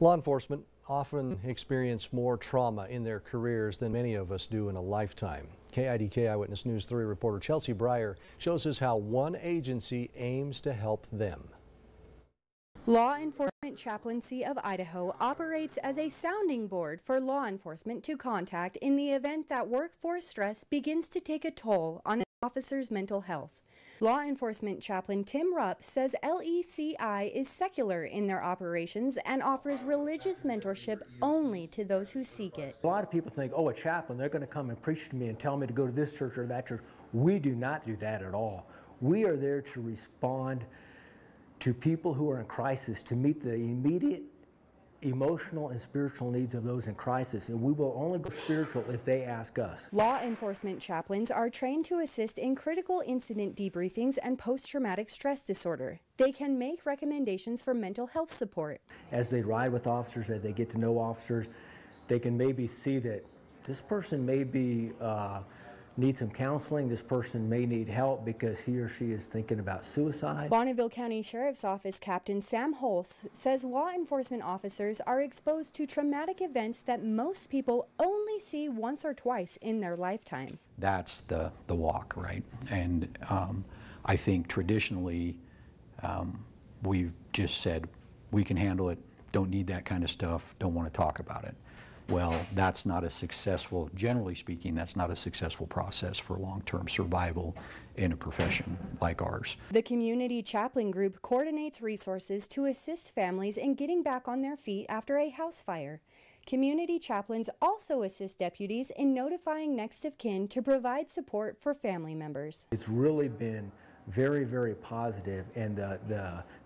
Law enforcement often experience more trauma in their careers than many of us do in a lifetime. KIDK Eyewitness News 3 reporter Chelsea Breyer shows us how one agency aims to help them. Law Enforcement Chaplaincy of Idaho operates as a sounding board for law enforcement to contact in the event that workforce stress begins to take a toll on an officer's mental health. Law Enforcement Chaplain Tim Rupp says LECI is secular in their operations and offers religious mentorship only to those who seek it. A lot of people think, oh, a chaplain, they're going to come and preach to me and tell me to go to this church or that church. We do not do that at all. We are there to respond to people who are in crisis, to meet the immediate emotional and spiritual needs of those in crisis, and we will only go spiritual if they ask us. Law enforcement chaplains are trained to assist in critical incident debriefings and post-traumatic stress disorder. They can make recommendations for mental health support. As they ride with officers, as they get to know officers, they can maybe see that this person may be need some counseling. This person may need help because he or she is thinking about suicide. Bonneville County Sheriff's Office Captain Sam Holz says law enforcement officers are exposed to traumatic events that most people only see once or twice in their lifetime. That's the walk, right? And I think traditionally we've just said we can handle it, don't need that kind of stuff, don't want to talk about it. Well, that's not a successful, generally speaking, that's not a successful process for long-term survival in a profession like ours. The Community Chaplain Group coordinates resources to assist families in getting back on their feet after a house fire. Community chaplains also assist deputies in notifying next of kin to provide support for family members. It's really been very, very positive, and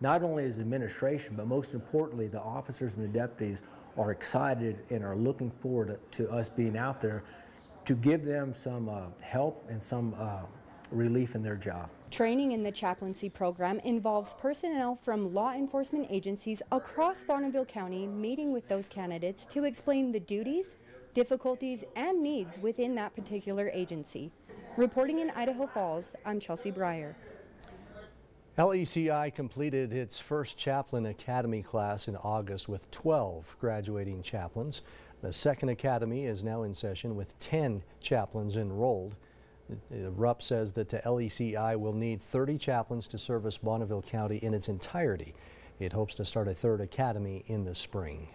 not only as administration, but most importantly, the officers and the deputies are excited and are looking forward to us being out there to give them some help and some relief in their job. Training in the chaplaincy program involves personnel from law enforcement agencies across Bonneville County meeting with those candidates to explain the duties, difficulties, and needs within that particular agency. Reporting in Idaho Falls, I'm Chelsea Breyer. LECI completed its first Chaplain Academy class in August with 12 graduating chaplains. The second academy is now in session with 10 chaplains enrolled. Rupp says that LECI will need 30 chaplains to service Bonneville County in its entirety. It hopes to start a third academy in the spring.